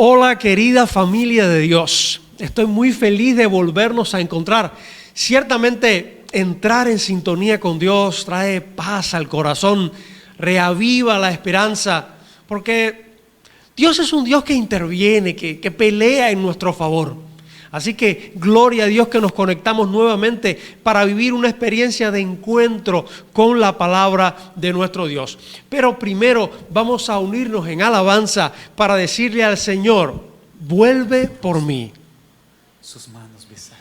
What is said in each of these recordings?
Hola querida familia de Dios, estoy muy feliz de volvernos a encontrar. Ciertamente entrar en sintonía con Dios trae paz al corazón, reaviva la esperanza, porque Dios es un Dios que interviene, que pelea en nuestro favor. Así que gloria a Dios que nos conectamos nuevamente para vivir una experiencia de encuentro con la palabra de nuestro Dios. Pero primero vamos a unirnos en alabanza para decirle al Señor, vuelve por mí. Sus manos besan.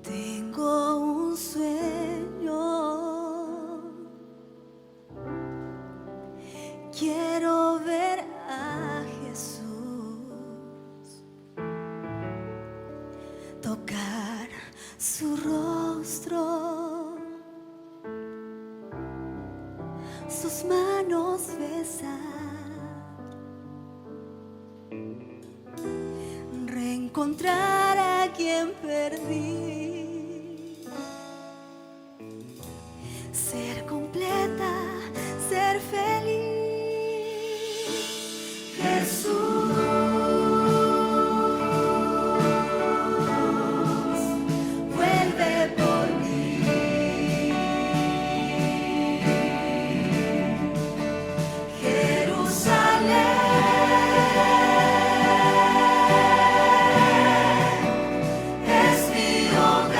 Tengo un sueño, quiero ver a Jesús, tocar su rostro, sus manos besar, reencontrar a quien perdí, ser completa, ser feliz. Jesús, vuelve por mí. Jerusalén es mi hogar.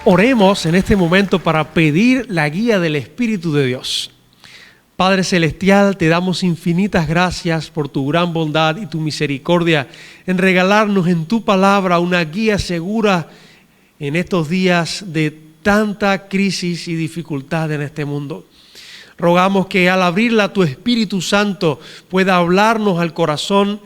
Oremos en este momento para pedir la guía del Espíritu de Dios. Padre Celestial, te damos infinitas gracias por tu gran bondad y tu misericordia en regalarnos en tu palabra una guía segura en estos días de tanta crisis y dificultad en este mundo. Rogamos que al abrirla tu Espíritu Santo pueda hablarnos al corazón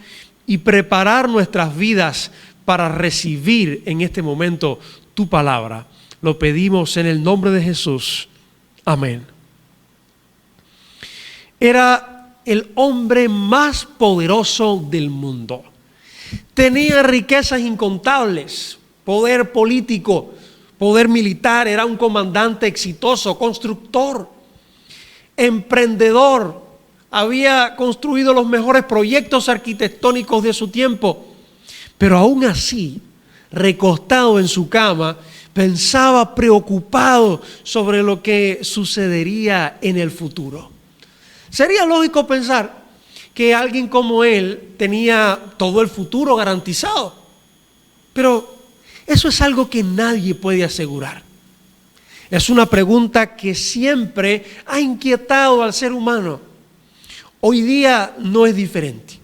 y preparar nuestras vidas para recibir en este momento tu palabra. Lo pedimos en el nombre de Jesús. Amén. Era el hombre más poderoso del mundo. Tenía riquezas incontables, poder político, poder militar, era un comandante exitoso, constructor, emprendedor. Había construido los mejores proyectos arquitectónicos de su tiempo, pero aún así, recostado en su cama, pensaba preocupado sobre lo que sucedería en el futuro. Sería lógico pensar que alguien como él tenía todo el futuro garantizado, pero eso es algo que nadie puede asegurar. Es una pregunta que siempre ha inquietado al ser humano. Hoy día no es diferente.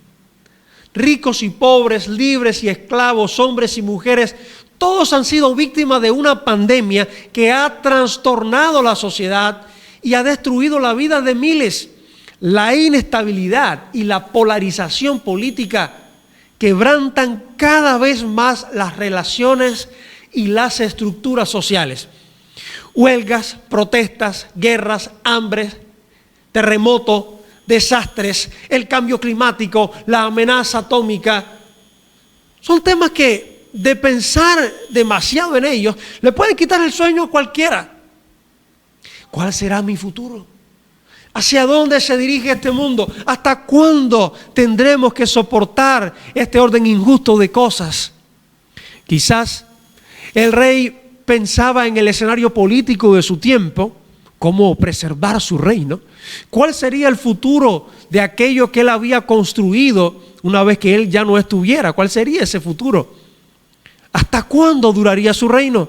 Ricos y pobres, libres y esclavos, hombres y mujeres, todos han sido víctimas de una pandemia que ha trastornado la sociedad y ha destruido la vida de miles. La inestabilidad y la polarización política quebrantan cada vez más las relaciones y las estructuras sociales. Huelgas, protestas, guerras, hambres, terremotos, desastres, el cambio climático, la amenaza atómica, son temas que de pensar demasiado en ellos le pueden quitar el sueño a cualquiera. ¿Cuál será mi futuro? ¿Hacia dónde se dirige este mundo? ¿Hasta cuándo tendremos que soportar este orden injusto de cosas? Quizás el rey pensaba en el escenario político de su tiempo, cómo preservar su reino. ¿Cuál sería el futuro de aquello que él había construido una vez que él ya no estuviera? ¿Cuál sería ese futuro? ¿Hasta cuándo duraría su reino?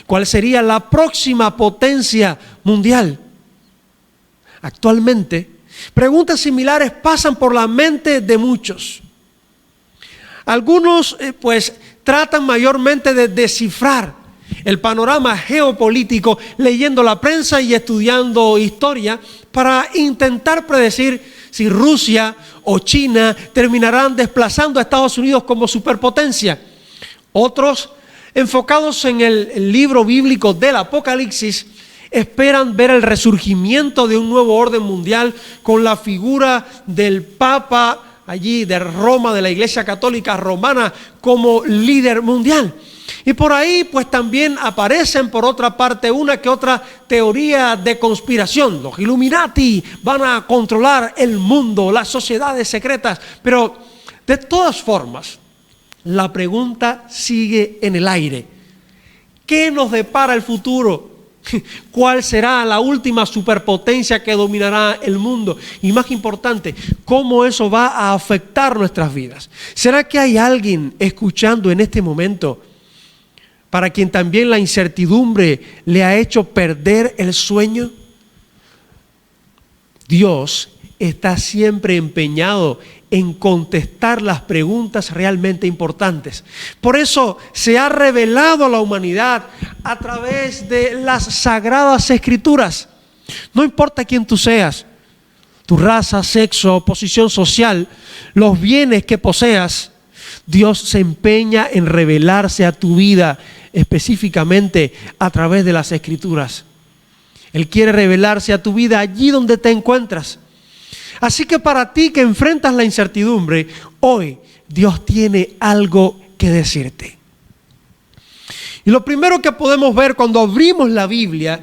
¿Cuál sería la próxima potencia mundial? Actualmente, preguntas similares pasan por la mente de muchos. Algunos tratan mayormente de descifrar el panorama geopolítico leyendo la prensa y estudiando historia para intentar predecir si Rusia o China terminarán desplazando a Estados Unidos como superpotencia. Otros, enfocados en el libro bíblico del Apocalipsis, esperan ver el resurgimiento de un nuevo orden mundial con la figura del Papa allí de Roma, de la Iglesia Católica Romana, como líder mundial. Y por ahí pues también aparecen por otra parte una que otra teoría de conspiración. Los Illuminati van a controlar el mundo, las sociedades secretas. Pero de todas formas, la pregunta sigue en el aire. ¿Qué nos depara el futuro? ¿Cuál será la última superpotencia que dominará el mundo? Y más importante, ¿cómo eso va a afectar nuestras vidas? ¿Será que hay alguien escuchando en este momento para quien también la incertidumbre le ha hecho perder el sueño? Dios está siempre empeñado en contestar las preguntas realmente importantes. Por eso se ha revelado a la humanidad a través de las sagradas escrituras. No importa quién tú seas, tu raza, sexo, posición social, los bienes que poseas, Dios se empeña en revelarse a tu vida específicamente a través de las escrituras. Él quiere revelarse a tu vida allí donde te encuentras. Así que para ti que enfrentas la incertidumbre, hoy Dios tiene algo que decirte. Y lo primero que podemos ver cuando abrimos la Biblia,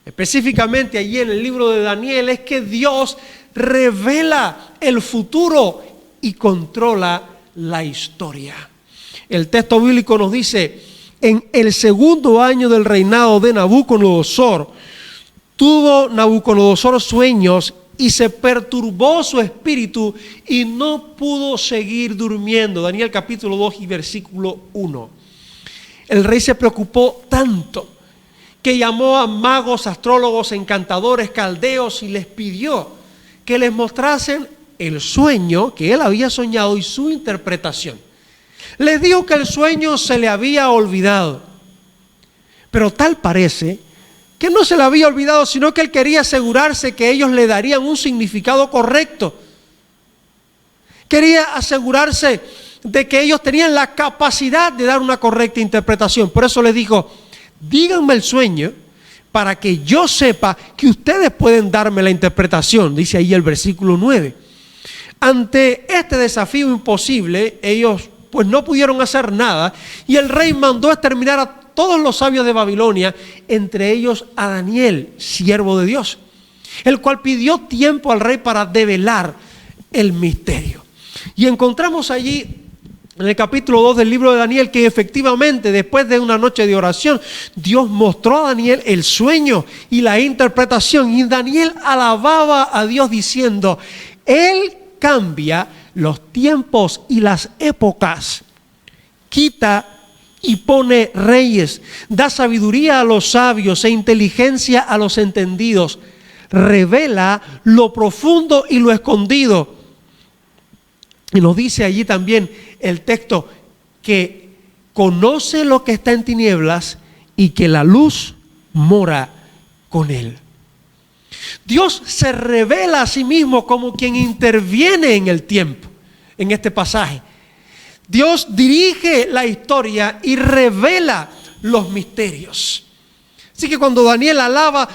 específicamente allí en el libro de Daniel, es que Dios revela el futuro y controla la historia. El texto bíblico nos dice: en el segundo año del reinado de Nabucodonosor, tuvo Nabucodonosor sueños y se perturbó su espíritu y no pudo seguir durmiendo. Daniel capítulo 2 y versículo 1. El rey se preocupó tanto que llamó a magos, astrólogos, encantadores, caldeos y les pidió que les mostrasen el sueño que él había soñado y su interpretación. Les dijo que el sueño se le había olvidado, pero tal parece que no se le había olvidado, sino que él quería asegurarse que ellos le darían un significado correcto. Quería asegurarse de que ellos tenían la capacidad de dar una correcta interpretación. Por eso les dijo: díganme el sueño para que yo sepa que ustedes pueden darme la interpretación. Dice ahí el versículo 9. Ante este desafío imposible, ellos pues no pudieron hacer nada, y el rey mandó exterminar a todos los sabios de Babilonia, entre ellos a Daniel, siervo de Dios, el cual pidió tiempo al rey para develar el misterio. Y encontramos allí en el capítulo 2 del libro de Daniel que efectivamente, después de una noche de oración, Dios mostró a Daniel el sueño y la interpretación, y Daniel alababa a Dios diciendo: Él cambia los tiempos y las épocas, quita y pone reyes, da sabiduría a los sabios e inteligencia a los entendidos, revela lo profundo y lo escondido. Y nos dice allí también el texto que conoce lo que está en tinieblas y que la luz mora con él. Dios se revela a sí mismo como quien interviene en el tiempo, en este pasaje. Dios dirige la historia y revela los misterios. Así que cuando Daniel alaba,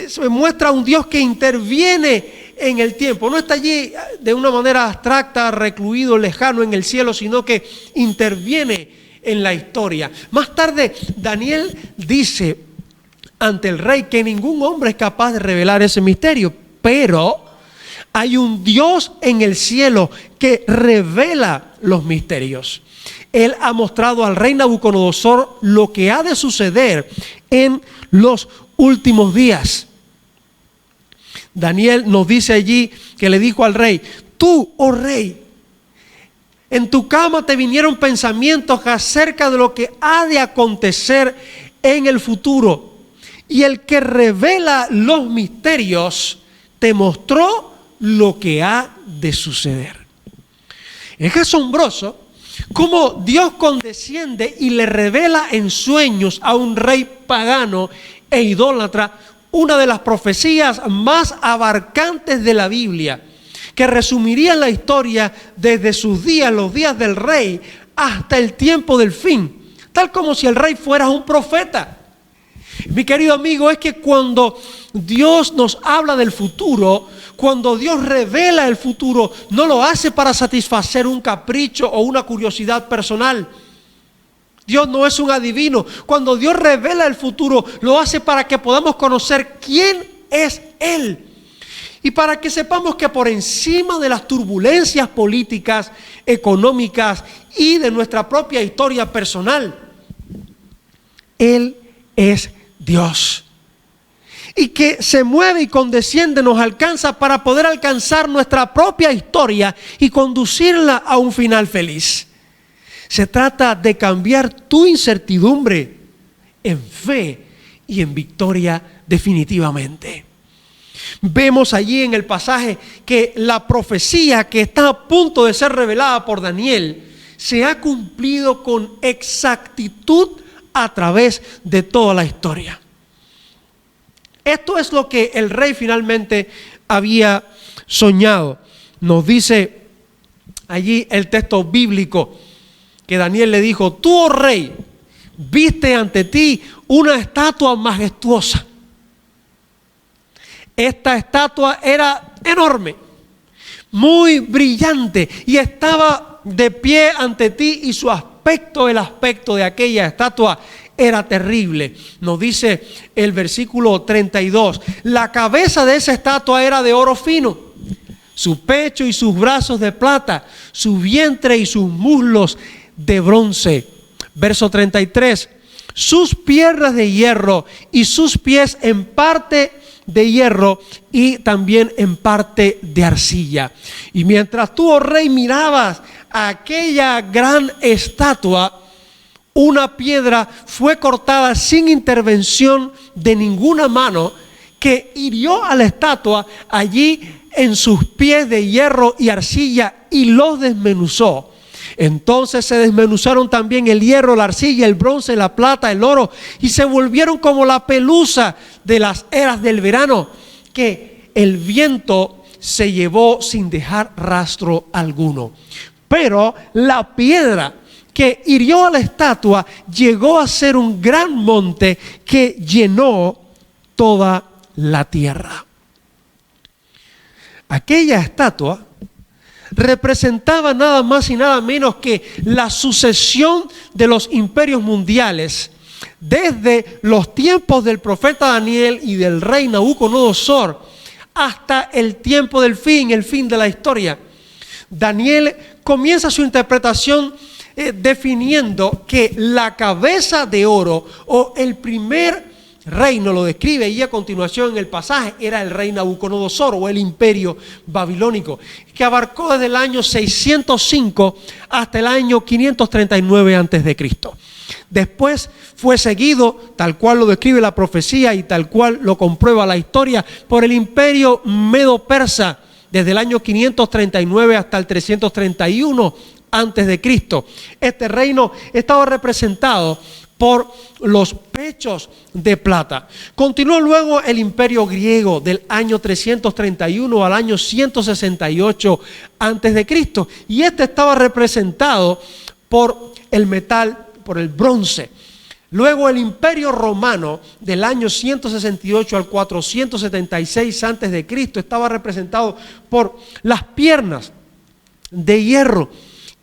se muestra un Dios que interviene en el tiempo. No está allí de una manera abstracta, recluido, lejano en el cielo, sino que interviene en la historia. Más tarde, Daniel dice ante el rey que ningún hombre es capaz de revelar ese misterio, pero hay un Dios en el cielo que revela los misterios. Él ha mostrado al rey Nabucodonosor lo que ha de suceder en los últimos días. Daniel nos dice allí que le dijo al rey: tú, oh rey, en tu cama te vinieron pensamientos acerca de lo que ha de acontecer en el futuro, y el que revela los misterios te mostró lo que ha de suceder. Es asombroso cómo Dios condesciende y le revela en sueños a un rey pagano e idólatra una de las profecías más abarcantes de la Biblia, que resumiría la historia desde sus días, los días del rey, hasta el tiempo del fin, tal como si el rey fuera un profeta. Mi querido amigo, es que cuando Dios nos habla del futuro, cuando Dios revela el futuro, no lo hace para satisfacer un capricho o una curiosidad personal. Dios no es un adivino. Cuando Dios revela el futuro, lo hace para que podamos conocer quién es Él. Y para que sepamos que por encima de las turbulencias políticas, económicas y de nuestra propia historia personal, Él es Dios. Y que se mueve y condesciende, nos alcanza para poder alcanzar nuestra propia historia y conducirla a un final feliz. Se trata de cambiar tu incertidumbre en fe y en victoria definitivamente. Vemos allí en el pasaje que la profecía que está a punto de ser revelada por Daniel se ha cumplido con exactitud a través de toda la historia. Esto es lo que el rey finalmente había soñado. Nos dice allí el texto bíblico que Daniel le dijo: tú, oh rey, viste ante ti una estatua majestuosa. Esta estatua era enorme, muy brillante, y estaba de pie ante ti, y su aspecto, el aspecto de aquella estatua, era terrible. Nos dice el versículo 32, la cabeza de esa estatua era de oro fino, su pecho y sus brazos de plata, su vientre y sus muslos de bronce. Verso 33, sus piernas de hierro y sus pies en parte de hierro y también en parte de arcilla. Y mientras tú, oh rey, mirabas a aquella gran estatua, una piedra fue cortada sin intervención de ninguna mano que hirió a la estatua allí en sus pies de hierro y arcilla y los desmenuzó. Entonces se desmenuzaron también el hierro, la arcilla, el bronce, la plata, el oro, y se volvieron como la pelusa de las eras del verano, que el viento se llevó sin dejar rastro alguno. Pero la piedra que hirió a la estatua llegó a ser un gran monte que llenó toda la tierra. Aquella estatua representaba nada más y nada menos que la sucesión de los imperios mundiales desde los tiempos del profeta Daniel y del rey Nabucodonosor hasta el tiempo del fin, el fin de la historia. Daniel comienza su interpretación definiendo que la cabeza de oro o el primer reino, lo describe y a continuación en el pasaje, era el rey Nabucodonosor o el imperio babilónico, que abarcó desde el año 605 hasta el año 539 a.C. Después fue seguido, tal cual lo describe la profecía y tal cual lo comprueba la historia, por el imperio medo-persa desde el año 539 hasta el 331 a.C. Este reino estaba representado por los pechos de plata. Continuó luego el imperio griego del año 331 al año 168 a.C. y este estaba representado por el metal, por el bronce. Luego el imperio romano del año 168 al 476 a.C. estaba representado por las piernas de hierro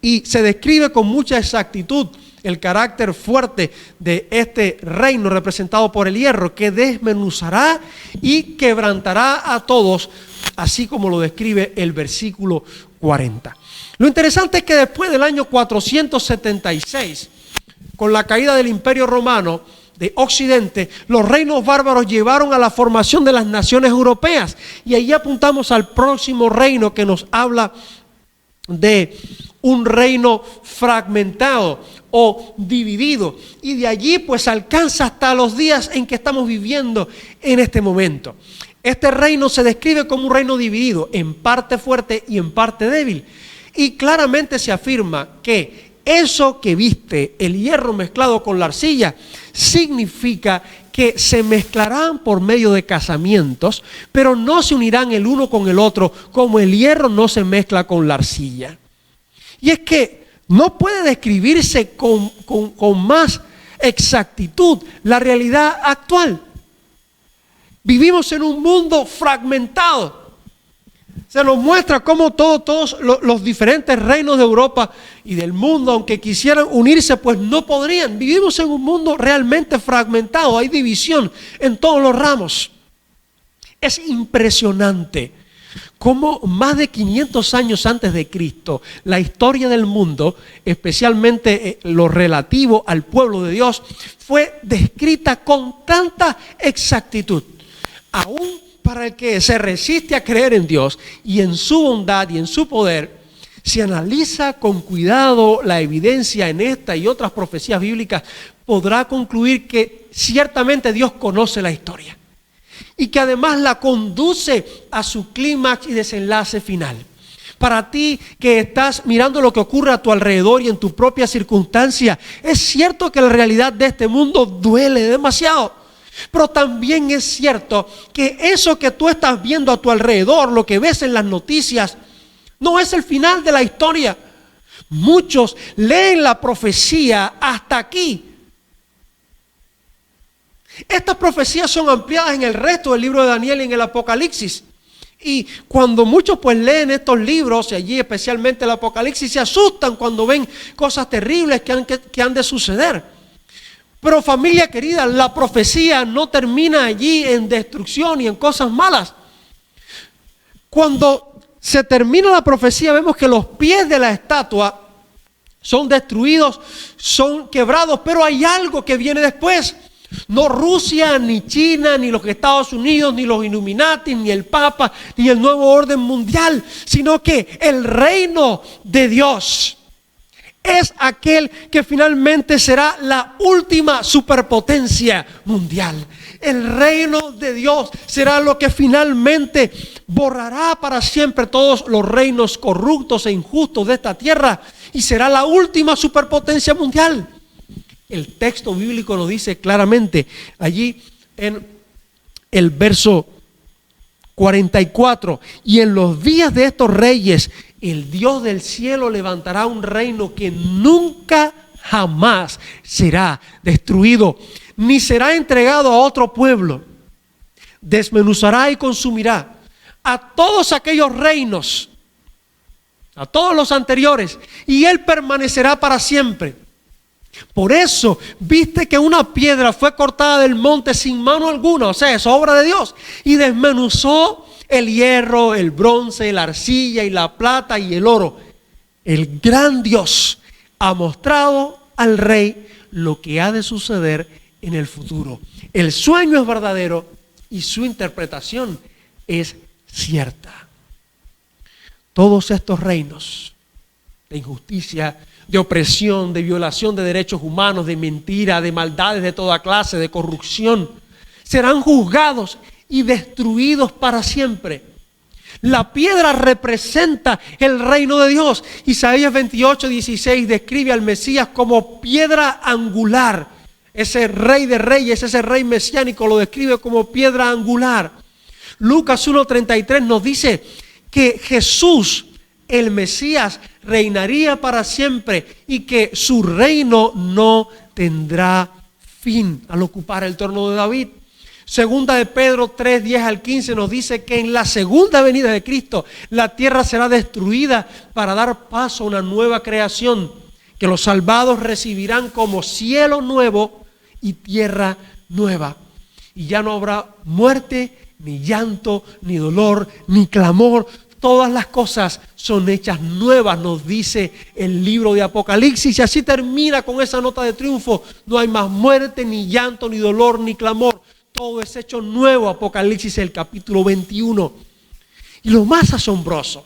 y se describe con mucha exactitud el carácter fuerte de este reino representado por el hierro, que desmenuzará y quebrantará a todos, así como lo describe el versículo 40. Lo interesante es que después del año 476, con la caída del Imperio Romano de Occidente, los reinos bárbaros llevaron a la formación de las naciones europeas, y ahí apuntamos al próximo reino que nos habla de un reino fragmentado o dividido, y de allí pues alcanza hasta los días en que estamos viviendo en este momento. Este reino se describe como un reino dividido, en parte fuerte y en parte débil, y claramente se afirma que eso que viste, el hierro mezclado con la arcilla, significa que se mezclarán por medio de casamientos, pero no se unirán el uno con el otro, como el hierro no se mezcla con la arcilla. Y es que no puede describirse con más exactitud la realidad actual. Vivimos en un mundo fragmentado. Se nos muestra cómo todos los diferentes reinos de Europa y del mundo, aunque quisieran unirse, pues no podrían. Vivimos en un mundo realmente fragmentado. Hay división en todos los ramos. Es impresionante cómo más de 500 años antes de Cristo, la historia del mundo, especialmente lo relativo al pueblo de Dios, fue descrita con tanta exactitud. Aún para el que se resiste a creer en Dios y en su bondad y en su poder, si analiza con cuidado la evidencia en esta y otras profecías bíblicas, podrá concluir que ciertamente Dios conoce la historia y que además la conduce a su clímax y desenlace final. Para ti que estás mirando lo que ocurre a tu alrededor y en tu propia circunstancia, es cierto que la realidad de este mundo duele demasiado. Pero también es cierto que eso que tú estás viendo a tu alrededor, lo que ves en las noticias, no es el final de la historia. Muchos leen la profecía hasta aquí. Estas profecías son ampliadas en el resto del libro de Daniel y en el Apocalipsis. Y cuando muchos pues leen estos libros, y allí especialmente el Apocalipsis, se asustan cuando ven cosas terribles que han de suceder. Pero familia querida, la profecía no termina allí en destrucción y en cosas malas. Cuando se termina la profecía, vemos que los pies de la estatua son destruidos, son quebrados, pero hay algo que viene después. No Rusia, ni China, ni los Estados Unidos, ni los Illuminati, ni el Papa, ni el nuevo orden mundial, sino que el reino de Dios, es aquel que finalmente será la última superpotencia mundial. El reino de Dios será lo que finalmente borrará para siempre todos los reinos corruptos e injustos de esta tierra y será la última superpotencia mundial. El texto bíblico nos dice claramente allí en el verso 44, y en los días de estos reyes, el Dios del cielo levantará un reino que nunca jamás será destruido, ni será entregado a otro pueblo. Desmenuzará y consumirá a todos aquellos reinos, a todos los anteriores, y él permanecerá para siempre. Por eso, viste que una piedra fue cortada del monte sin mano alguna, o sea, es obra de Dios, y desmenuzó el hierro, el bronce, la arcilla y la plata y el oro. El gran Dios ha mostrado al rey lo que ha de suceder en el futuro. El sueño es verdadero y su interpretación es cierta. Todos estos reinos de injusticia, de opresión, de violación de derechos humanos, de mentira, de maldades de toda clase, de corrupción, serán juzgados y destruidos para siempre. La piedra representa el reino de Dios. Isaías 28:16 describe al Mesías como piedra angular. Ese rey de reyes, ese rey mesiánico lo describe como piedra angular. Lucas 1:33 nos dice que Jesús, el Mesías, reinaría para siempre y que su reino no tendrá fin al ocupar el trono de David. Segunda de Pedro 3:10-15 nos dice que en la segunda venida de Cristo la tierra será destruida para dar paso a una nueva creación, que los salvados recibirán como cielo nuevo y tierra nueva. Y ya no habrá muerte, ni llanto, ni dolor, ni clamor. Todas las cosas son hechas nuevas, nos dice el libro de Apocalipsis. Y así termina con esa nota de triunfo. No hay más muerte, ni llanto, ni dolor, ni clamor. Todo es hecho nuevo. Apocalipsis, el capítulo 21. Y lo más asombroso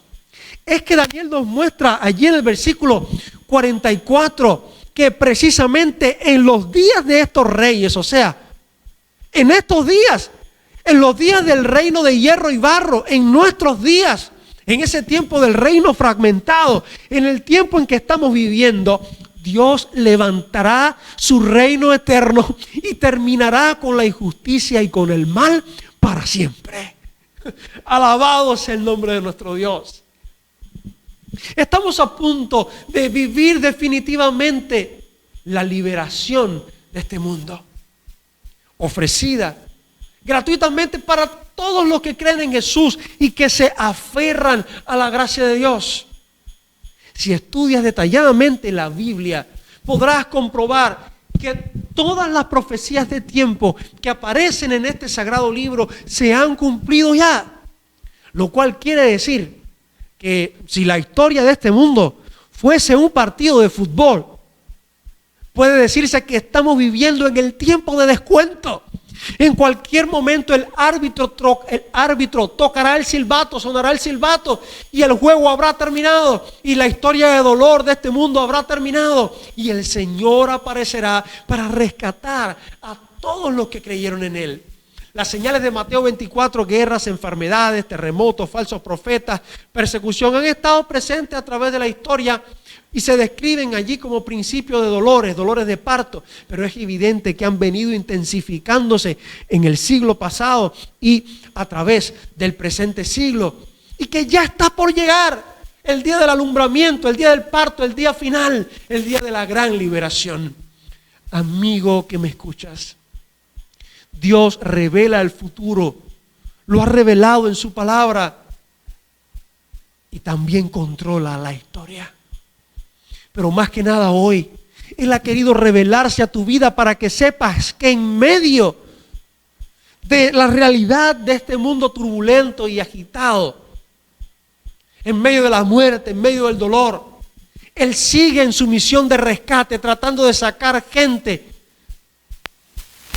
es que Daniel nos muestra allí en el versículo 44 que precisamente en los días de estos reyes, o sea, en estos días, en los días del reino de hierro y barro, en nuestros días, en ese tiempo del reino fragmentado, en el tiempo en que estamos viviendo, Dios levantará su reino eterno y terminará con la injusticia y con el mal para siempre. Alabado sea el nombre de nuestro Dios. Estamos a punto de vivir definitivamente la liberación de este mundo, ofrecida gratuitamente para todos los que creen en Jesús y que se aferran a la gracia de Dios. Si estudias detalladamente la Biblia, podrás comprobar que todas las profecías de tiempo que aparecen en este sagrado libro se han cumplido ya. Lo cual quiere decir que si la historia de este mundo fuese un partido de fútbol, puede decirse que estamos viviendo en el tiempo de descuento. En cualquier momento el árbitro tocará el silbato, sonará el silbato y el juego habrá terminado y la historia de dolor de este mundo habrá terminado y el Señor aparecerá para rescatar a todos los que creyeron en Él. Las señales de Mateo 24, guerras, enfermedades, terremotos, falsos profetas, persecución, han estado presentes a través de la historia y se describen allí como principio de dolores de parto, pero es evidente que han venido intensificándose en el siglo pasado y a través del presente siglo, y que ya está por llegar el día del alumbramiento, el día del parto, el día final, el día de la gran liberación. Amigo que me escuchas, Dios revela el futuro, lo ha revelado en su palabra y también controla la historia. Pero más que nada hoy, Él ha querido revelarse a tu vida para que sepas que en medio de la realidad de este mundo turbulento y agitado, en medio de la muerte, en medio del dolor, Él sigue en su misión de rescate, tratando de sacar gente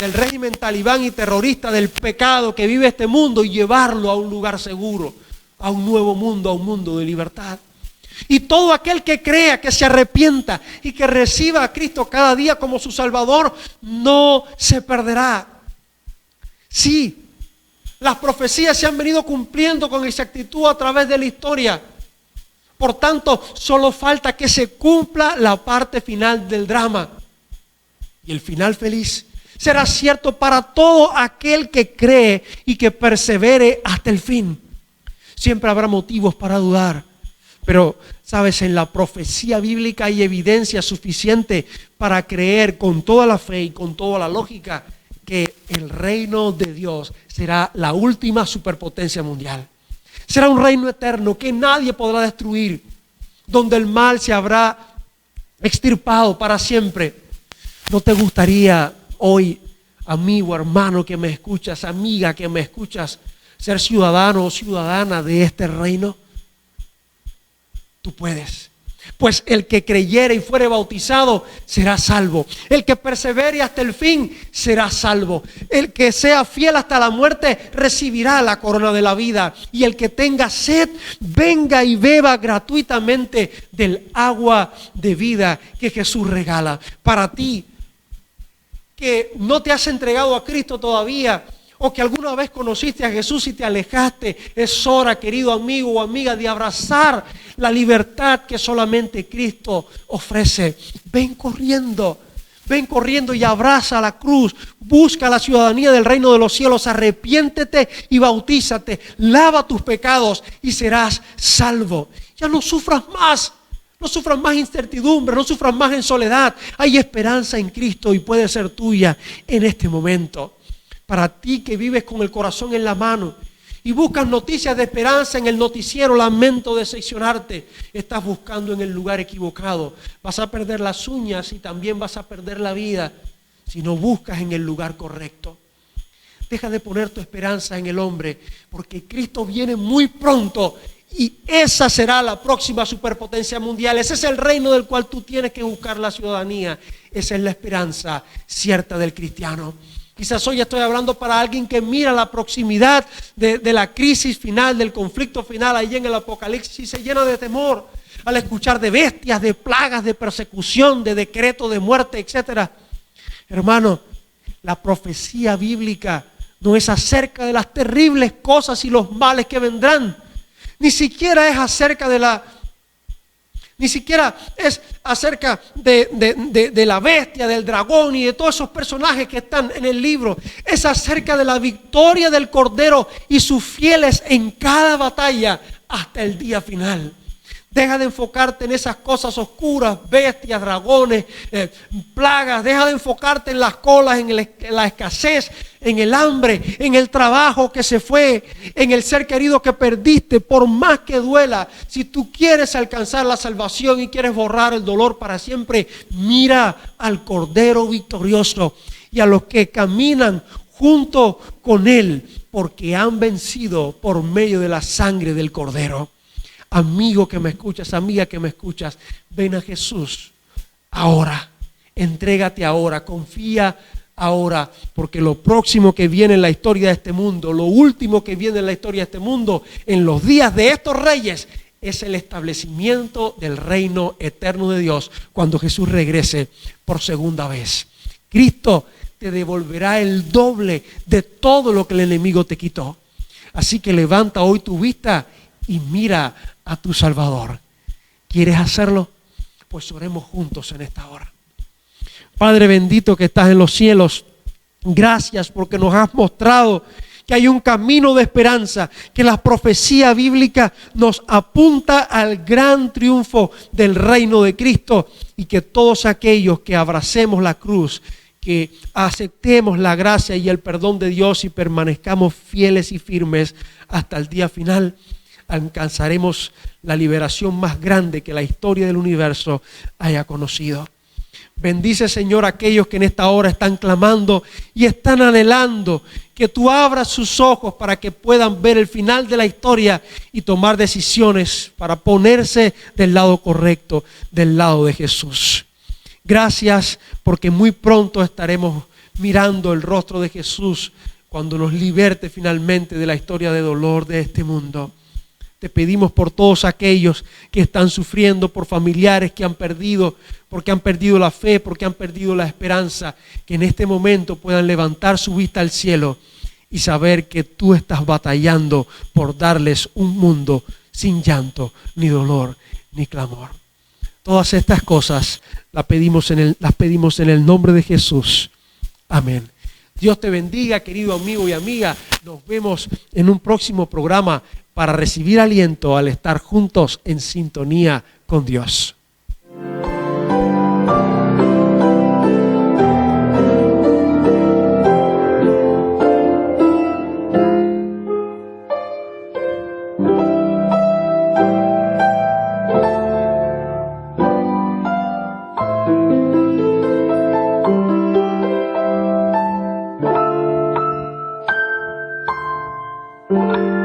del régimen talibán y terrorista, del pecado que vive este mundo y llevarlo a un lugar seguro, a un nuevo mundo, a un mundo de libertad. Y todo aquel que crea, que se arrepienta y que reciba a Cristo cada día como su Salvador, no se perderá. Sí, las profecías se han venido cumpliendo con exactitud a través de la historia. Por tanto, solo falta que se cumpla la parte final del drama. Y el final feliz será cierto para todo aquel que cree y que persevere hasta el fin. Siempre habrá motivos para dudar, pero, sabes, en la profecía bíblica hay evidencia suficiente para creer con toda la fe y con toda la lógica que el reino de Dios será la última superpotencia mundial. Será un reino eterno que nadie podrá destruir, donde el mal se habrá extirpado para siempre. ¿No te gustaría hoy, amigo, hermano que me escuchas, amiga que me escuchas, ser ciudadano o ciudadana de este reino? Tú puedes. Pues el que creyere y fuere bautizado será salvo. El que persevere hasta el fin será salvo. El que sea fiel hasta la muerte recibirá la corona de la vida. Y el que tenga sed, venga y beba gratuitamente del agua de vida que Jesús regala. Para ti que no te has entregado a Cristo todavía, o que alguna vez conociste a Jesús y te alejaste, es hora, querido amigo o amiga, de abrazar la libertad que solamente Cristo ofrece. Ven corriendo y abraza la cruz, busca la ciudadanía del reino de los cielos, arrepiéntete y bautízate, lava tus pecados y serás salvo. Ya no sufras más. No sufras más incertidumbre, no sufras más en soledad. Hay esperanza en Cristo y puede ser tuya en este momento. Para ti que vives con el corazón en la mano y buscas noticias de esperanza en el noticiero, lamento decepcionarte. Estás buscando en el lugar equivocado. Vas a perder las uñas y también vas a perder la vida si no buscas en el lugar correcto. Deja de poner tu esperanza en el hombre, porque Cristo viene muy pronto. Y esa será la próxima superpotencia mundial. Ese es el reino del cual tú tienes que buscar la ciudadanía. Esa es la esperanza cierta del cristiano. Quizás hoy estoy hablando para alguien que mira la proximidad de la crisis final, del conflicto final ahí en el Apocalipsis y se llena de temor al escuchar de bestias, de plagas, de persecución, de decreto de muerte, etc. Hermano, la profecía bíblica no es acerca de las terribles cosas y los males que vendrán. Ni siquiera es acerca de la bestia, del dragón y de todos esos personajes que están en el libro. Es acerca de la victoria del Cordero y sus fieles en cada batalla hasta el día final. Deja de enfocarte en esas cosas oscuras, bestias, dragones, plagas. Deja de enfocarte en las colas, en la escasez, en el hambre, en el trabajo que se fue, en el ser querido que perdiste. Por más que duela, si tú quieres alcanzar la salvación y quieres borrar el dolor para siempre, mira al Cordero victorioso y a los que caminan junto con Él, porque han vencido por medio de la sangre del Cordero. Amigo que me escuchas, amiga que me escuchas, ven a Jesús ahora, entrégate ahora, confía ahora, porque lo próximo que viene en la historia de este mundo, lo último que viene en la historia de este mundo, en los días de estos reyes, es el establecimiento del reino eterno de Dios cuando Jesús regrese por segunda vez. Cristo te devolverá el doble de todo lo que el enemigo te quitó. Así que levanta hoy tu vista y mira a tu Salvador. ¿Quieres hacerlo? Pues oremos juntos en esta hora. Padre bendito que estás en los cielos, gracias porque nos has mostrado que hay un camino de esperanza, que la profecía bíblica nos apunta al gran triunfo del reino de Cristo y que todos aquellos que abracemos la cruz, que aceptemos la gracia y el perdón de Dios y permanezcamos fieles y firmes hasta el día final, alcanzaremos la liberación más grande que la historia del universo haya conocido. Bendice, Señor, a aquellos que en esta hora están clamando y están anhelando que tú abras sus ojos para que puedan ver el final de la historia y tomar decisiones para ponerse del lado correcto, del lado de Jesús. Gracias porque muy pronto estaremos mirando el rostro de Jesús cuando nos liberte finalmente de la historia de dolor de este mundo. Te pedimos por todos aquellos que están sufriendo, por familiares que han perdido, porque han perdido la fe, porque han perdido la esperanza, que en este momento puedan levantar su vista al cielo y saber que tú estás batallando por darles un mundo sin llanto, ni dolor, ni clamor. Todas estas cosas las pedimos en el nombre de Jesús. Amén. Dios te bendiga, querido amigo y amiga. Nos vemos en un próximo programa para recibir aliento al estar juntos en sintonía con Dios. Thank you.